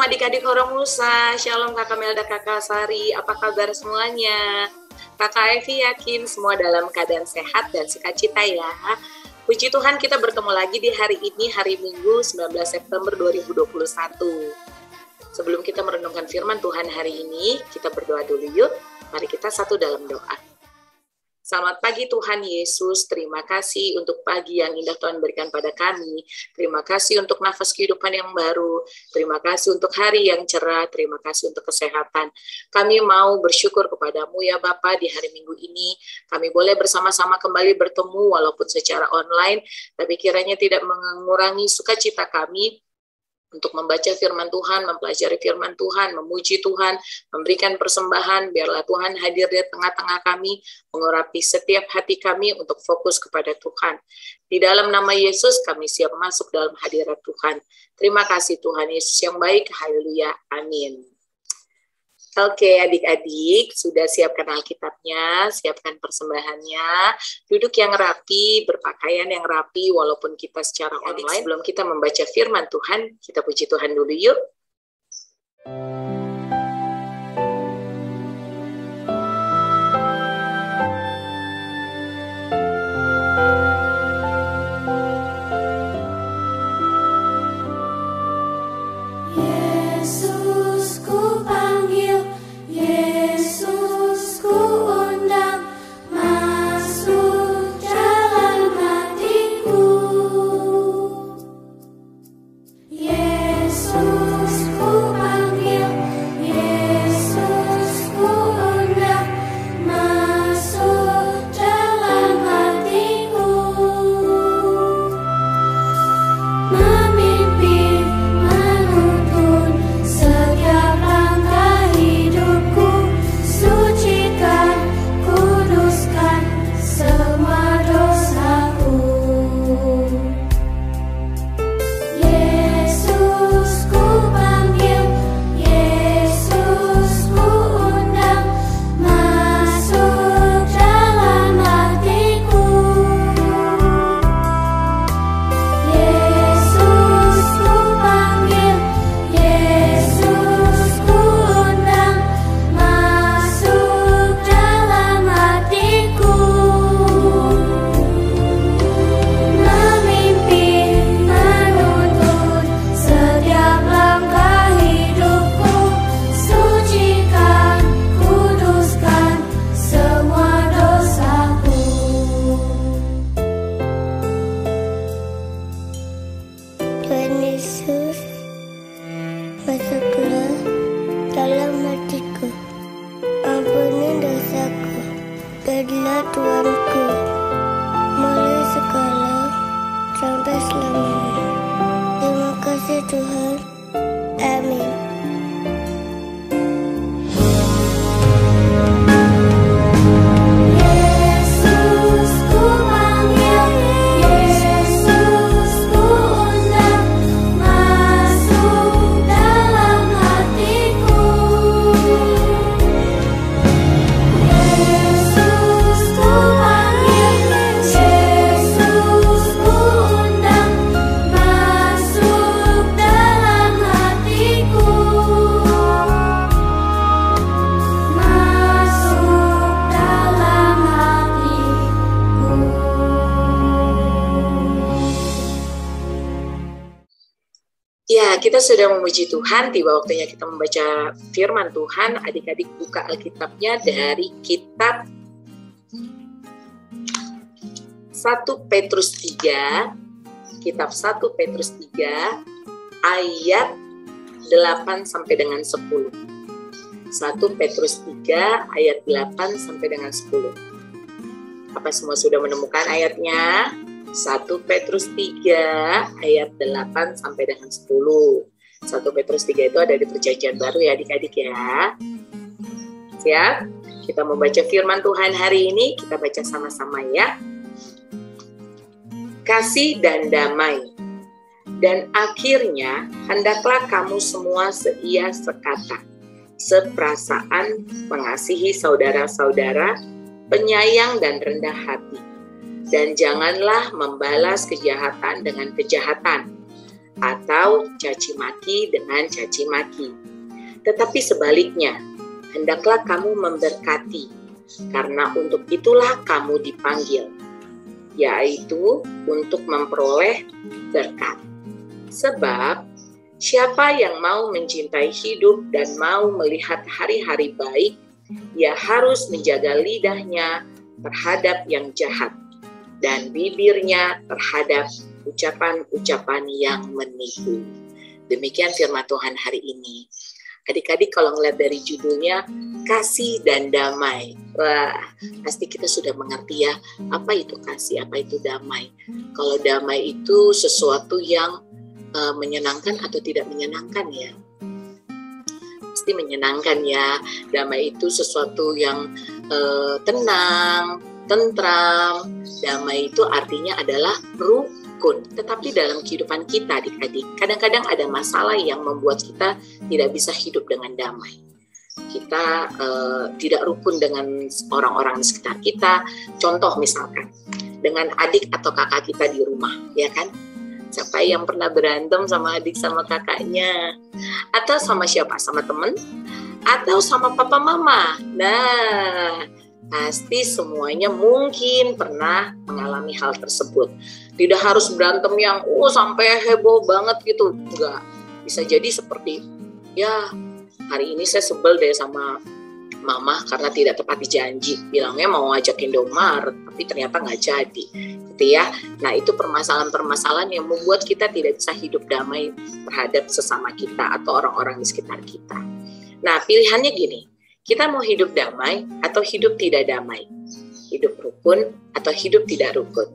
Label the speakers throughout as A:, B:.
A: adik-adik Horo Musa, Shalom Kakak Melda, Kakak Sari, apa kabar semuanya? Kakak Evi yakin semua dalam keadaan sehat dan sukacita ya. Puji Tuhan kita bertemu lagi di hari ini, hari Minggu 19 September 2021. Sebelum kita merenungkan firman Tuhan hari ini, kita berdoa dulu yuk. Mari kita satu dalam doa. Selamat pagi Tuhan Yesus, terima kasih untuk pagi yang indah Tuhan berikan pada kami. Terima kasih untuk nafas kehidupan yang baru. Terima kasih untuk hari yang cerah. Terima kasih untuk kesehatan. Kami mau bersyukur kepadamu ya Bapa di hari Minggu ini. Kami boleh bersama-sama kembali bertemu walaupun secara online. Tapi kiranya tidak mengurangi sukacita kami untuk membaca firman Tuhan, mempelajari firman Tuhan, memuji Tuhan, memberikan persembahan, biarlah Tuhan hadir di tengah-tengah kami, mengurapi setiap hati kami untuk fokus kepada Tuhan. Di dalam nama Yesus kami siap masuk dalam hadirat Tuhan. Terima kasih Tuhan Yesus yang baik, haleluya, amin. Oke adik-adik, sudah siapkan Alkitabnya, siapkan persembahannya, duduk yang rapi, berpakaian yang rapi, walaupun kita secara online. Sebelum kita membaca firman Tuhan, kita puji Tuhan dulu yuk. Kita sudah memuji Tuhan, tiba waktunya kita membaca firman Tuhan. Adik-adik buka Alkitabnya dari kitab 1 Petrus 3, kitab 1 Petrus 3, ayat 8 sampai dengan 10. 1 Petrus 3, ayat 8 sampai dengan 10. Apa semua sudah menemukan ayatnya? 1 Petrus 3 ayat 8 sampai dengan 10. 1 Petrus 3 itu ada di Perjanjian Baru ya adik-adik ya. Siap? Kita membaca firman Tuhan hari ini, kita baca sama-sama ya. Kasih dan damai. Dan akhirnya hendaklah kamu semua seia sekata, seperasaan, mengasihi saudara-saudara, penyayang dan rendah hati. Dan janganlah membalas kejahatan dengan kejahatan, atau caci maki dengan caci maki. Tetapi sebaliknya, hendaklah kamu memberkati, karena untuk itulah kamu dipanggil, yaitu untuk memperoleh berkat. Sebab siapa yang mau mencintai hidup dan mau melihat hari-hari baik, ia harus menjaga lidahnya terhadap yang jahat dan bibirnya terhadap ucapan-ucapan yang menipu. Demikian firman Tuhan hari ini. Adik-adik kalau ngeliat dari judulnya kasih dan damai, wah pasti kita sudah mengerti ya, apa itu kasih, apa itu damai. Kalau damai itu sesuatu yang menyenangkan atau tidak menyenangkan ya? Pasti menyenangkan ya. Damai itu sesuatu yang tenang, tentram. Damai itu artinya adalah rukun. Tetapi dalam kehidupan kita adik-adik, kadang-kadang ada masalah yang membuat kita tidak bisa hidup dengan damai. Kita tidak rukun dengan orang-orang di sekitar kita. Contoh misalkan, dengan adik atau kakak kita di rumah, ya kan? Siapa yang pernah berantem sama adik sama kakaknya? Atau sama siapa? Sama temen? Atau sama papa mama? Nah, pasti semuanya mungkin pernah mengalami hal tersebut. Tidak harus berantem yang sampai heboh banget gitu. Enggak. Bisa jadi seperti, ya hari ini saya sebel deh sama mama karena tidak tepati janji. Bilangnya mau ngajakin Indomaret, tapi ternyata nggak jadi. Gitu ya. Nah itu permasalahan-permasalahan yang membuat kita tidak bisa hidup damai terhadap sesama kita atau orang-orang di sekitar kita. Nah pilihannya gini, kita mau hidup damai atau hidup tidak damai? Hidup rukun atau hidup tidak rukun?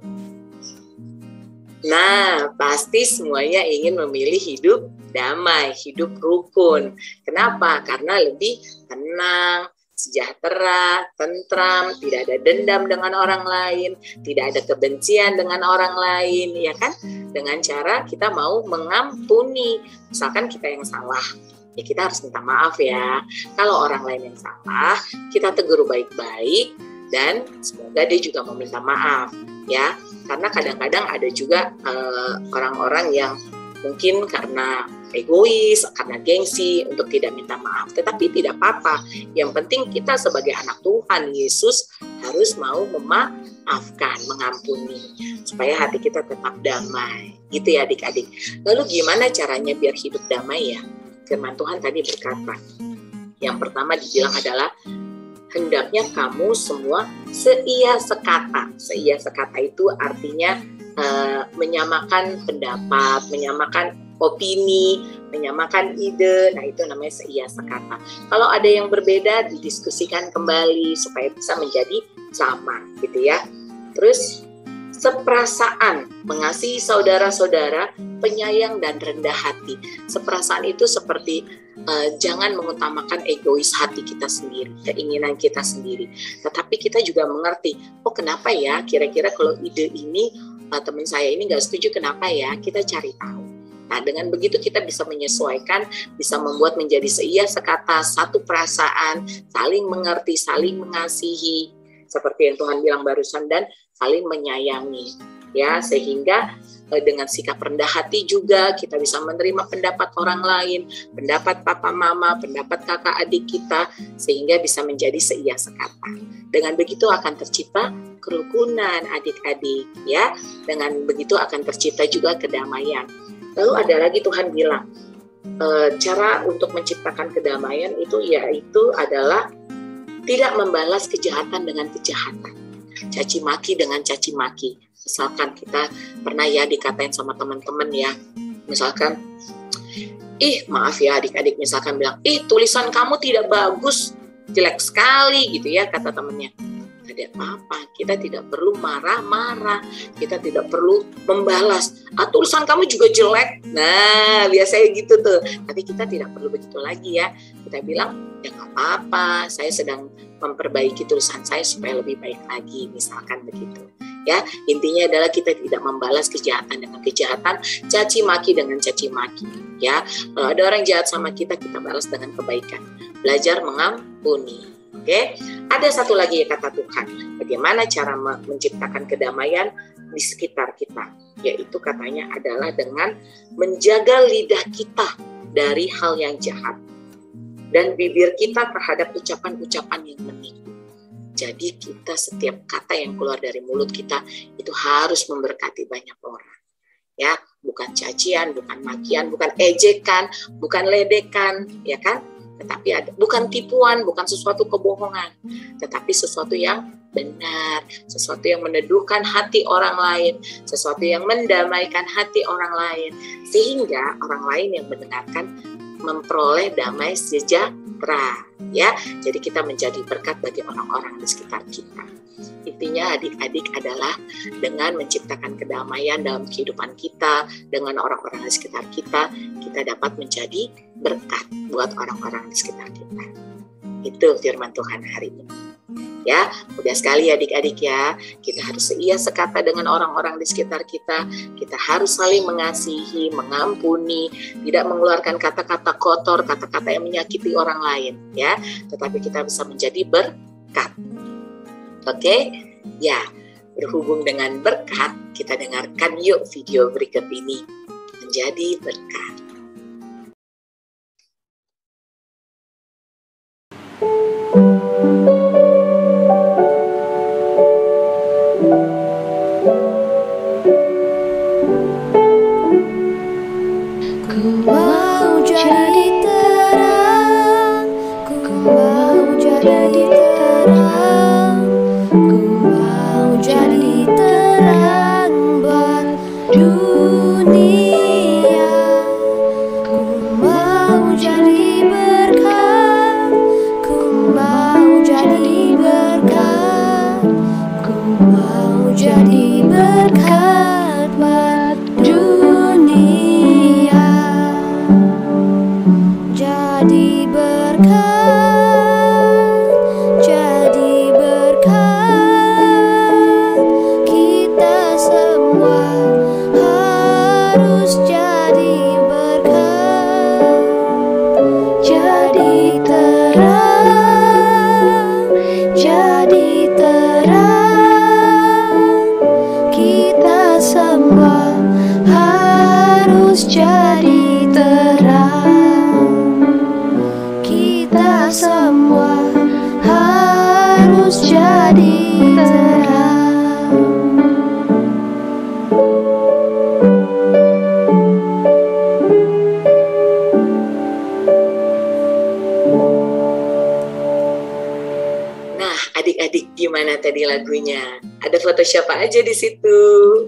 A: Nah, pasti semuanya ingin memilih hidup damai, hidup rukun. Kenapa? Karena lebih tenang, sejahtera, tentram, tidak ada dendam dengan orang lain, tidak ada kebencian dengan orang lain, ya kan? Dengan cara kita mau mengampuni. Misalkan kita yang salah, ya kita harus minta maaf ya. Kalau orang lain yang salah, kita tegur baik-baik dan semoga dia juga mau minta maaf ya. Karena kadang-kadang ada juga orang-orang yang mungkin karena egois, karena gengsi untuk tidak minta maaf. Tetapi tidak apa-apa. Yang penting kita sebagai anak Tuhan Yesus harus mau memaafkan, mengampuni supaya hati kita tetap damai. Gitu ya adik-adik. Lalu gimana caranya biar hidup damai ya? Firman Tuhan tadi berkata, yang pertama dibilang adalah hendaknya kamu semua seia sekata. Seia sekata itu artinya menyamakan pendapat, menyamakan opini, menyamakan ide. Nah itu namanya seia sekata. Kalau ada yang berbeda didiskusikan kembali supaya bisa menjadi sama gitu ya. Terus seperasaan, mengasihi saudara-saudara, penyayang dan rendah hati. Seperasaan itu seperti jangan mengutamakan egois hati kita sendiri, keinginan kita sendiri. Tetapi kita juga mengerti, kenapa ya kira-kira kalau ide ini teman saya ini nggak setuju, kenapa ya? Kita cari tahu. Nah dengan begitu kita bisa menyesuaikan, bisa membuat menjadi seia sekata, satu perasaan, saling mengerti, saling mengasihi. Seperti yang Tuhan bilang barusan, dan saling menyayangi ya, sehingga dengan sikap rendah hati juga kita bisa menerima pendapat orang lain, pendapat papa mama, pendapat kakak adik kita, sehingga bisa menjadi seia sekata. Dengan begitu akan tercipta kerukunan adik-adik ya, dengan begitu akan tercipta juga kedamaian. Lalu ada lagi Tuhan bilang cara untuk menciptakan kedamaian itu yaitu adalah tidak membalas kejahatan dengan kejahatan, caci maki dengan caci maki. Misalkan kita pernah ya dikatain sama teman-teman ya, misalkan, maaf ya adik-adik, misalkan bilang, tulisan kamu tidak bagus, jelek sekali gitu ya kata temannya. Ada apa-apa, kita tidak perlu marah-marah, kita tidak perlu membalas, tulisan kamu juga jelek. Nah biasanya gitu tuh, tapi kita tidak perlu begitu lagi ya. Kita bilang, ya nggak apa-apa, saya sedang memperbaiki tulisan saya supaya lebih baik lagi, misalkan begitu. Ya, intinya adalah kita tidak membalas kejahatan dengan kejahatan, caci maki dengan caci maki. Ya, kalau ada orang jahat sama kita, kita balas dengan kebaikan. Belajar mengampuni. Oke, ada satu lagi kata Tuhan. Bagaimana cara menciptakan kedamaian? di sekitar kita, yaitu katanya adalah dengan menjaga lidah kita dari hal yang jahat dan bibir kita terhadap ucapan-ucapan yang menipu. Jadi kita setiap kata yang keluar dari mulut kita itu harus memberkati banyak orang. Ya, bukan cacian, bukan makian, bukan ejekan, bukan ledekan, ya kan? Tetapi bukan tipuan, bukan sesuatu kebohongan, tetapi sesuatu yang benar, sesuatu yang meneduhkan hati orang lain, sesuatu yang mendamaikan hati orang lain, sehingga orang lain yang mendengarkan memperoleh damai sejahtera, ya. Jadi kita menjadi berkat bagi orang-orang di sekitar kita. Intinya adik-adik adalah dengan menciptakan kedamaian dalam kehidupan kita dengan orang-orang di sekitar kita, kita dapat menjadi berkat buat orang-orang di sekitar kita. Itu firman Tuhan hari ini. Ya, mudah sekali adik-adik ya. Kita harus seia sekata dengan orang-orang di sekitar kita. Kita harus saling mengasihi, mengampuni, tidak mengeluarkan kata-kata kotor, kata-kata yang menyakiti orang lain, ya. Tetapi kita bisa menjadi berkat. Oke? Ya, berhubung dengan berkat, kita dengarkan yuk video berikut ini. Menjadi berkat. Adik-adik gimana tadi lagunya? Ada foto siapa aja di situ?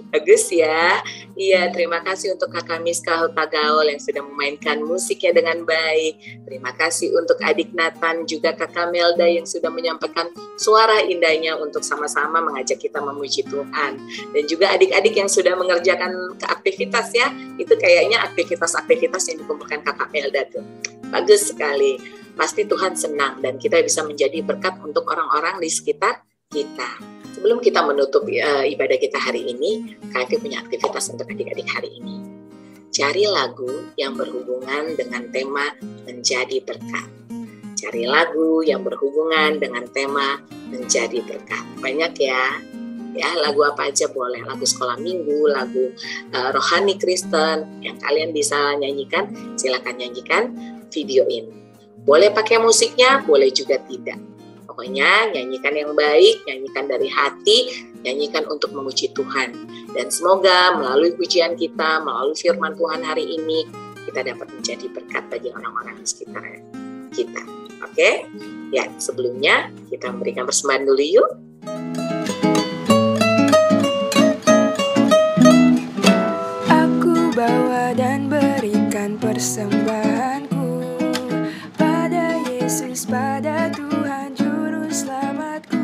A: Bagus ya. Iya, terima kasih untuk Kakak Miska Hutagaol yang sudah memainkan musiknya dengan baik. Terima kasih untuk adik Nathan, juga Kakak Melda yang sudah menyampaikan suara indahnya untuk sama-sama mengajak kita memuji Tuhan. Dan juga adik-adik yang sudah mengerjakan aktivitas ya. Itu kayaknya aktivitas-aktivitas yang dikumpulkan Kakak Melda tuh. Bagus sekali. Pasti Tuhan senang dan kita bisa menjadi berkat untuk orang-orang di sekitar kita. Sebelum kita menutup ibadah kita hari ini, KFI punya aktivitas untuk adik-adik hari ini. Cari lagu yang berhubungan dengan tema menjadi berkat. Cari lagu yang berhubungan dengan tema menjadi berkat. Banyak ya. Ya, lagu apa aja boleh, lagu sekolah minggu, lagu rohani Kristen yang kalian bisa nyanyikan, silakan nyanyikan, videoin. Boleh pakai musiknya, boleh juga tidak. Pokoknya nyanyikan yang baik, nyanyikan dari hati, nyanyikan untuk memuji Tuhan. Dan semoga melalui pujian kita, melalui firman Tuhan hari ini, kita dapat menjadi berkat bagi orang-orang di sekitar kita. Oke? Ya, sebelumnya kita memberikan persembahan dulu yuk.
B: Aku bawa dan berikan persembahanku pada Yesus, pada Tuhan Juru Selamatku.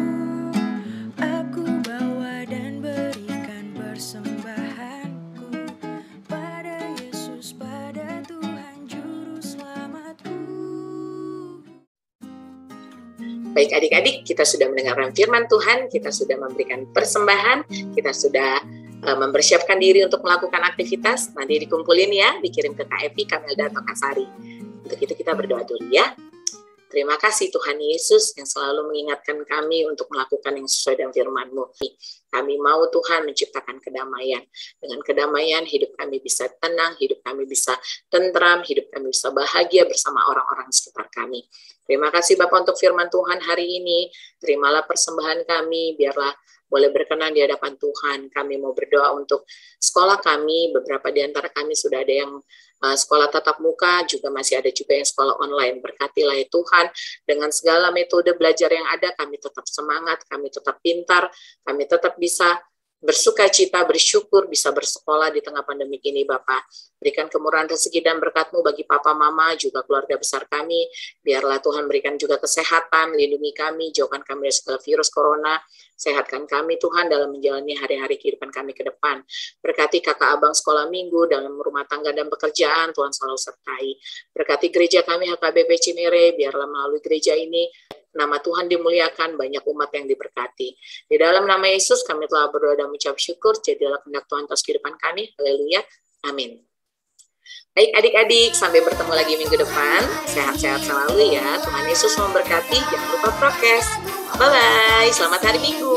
B: Aku bawa dan berikan persembahanku pada Yesus, pada Tuhan Juru Selamatku.
A: Baik adik-adik, kita sudah mendengarkan firman Tuhan, kita sudah memberikan persembahan, kita sudah mempersiapkan diri untuk melakukan aktivitas. Nanti dikumpulin ya, dikirim ke KFI, Kamelda atau Kasari. Untuk itu kita berdoa dulu ya. Terima kasih Tuhan Yesus yang selalu mengingatkan kami untuk melakukan yang sesuai dengan firman-Mu. Kami mau Tuhan menciptakan kedamaian. Dengan kedamaian hidup kami bisa tenang, hidup kami bisa tentram, hidup kami bisa bahagia bersama orang-orang sekitar kami. Terima kasih Bapak untuk firman Tuhan hari ini. Terimalah persembahan kami, biarlah boleh berkenan di hadapan Tuhan. Kami mau berdoa untuk sekolah kami, beberapa di antara kami sudah ada yang sekolah tatap muka, juga masih ada juga yang sekolah online. Berkatilah ya Tuhan, dengan segala metode belajar yang ada, kami tetap semangat, kami tetap pintar, kami tetap bisa bersuka cita, bersyukur, bisa bersekolah di tengah pandemi ini, Bapak. Berikan kemurahan rezeki dan berkat-Mu bagi Papa, Mama, juga keluarga besar kami. Biarlah Tuhan berikan juga kesehatan, lindungi kami, jauhkan kami dari segala virus corona, sehatkan kami Tuhan dalam menjalani hari-hari kehidupan kami ke depan. Berkati kakak abang sekolah minggu, dalam rumah tangga dan pekerjaan, Tuhan selalu sertai. Berkati gereja kami HKBP Cinere, biarlah melalui gereja ini, nama Tuhan dimuliakan, banyak umat yang diberkati. Di dalam nama Yesus kami telah berdoa dan mengucap syukur, jadilah kehendak Tuhan atas kehidupan kami. Haleluya. Amin. Baik adik-adik, sampai bertemu lagi minggu depan. Sehat-sehat selalu ya. Tuhan Yesus memberkati. Jangan lupa prokes. Bye-bye. Selamat hari Minggu.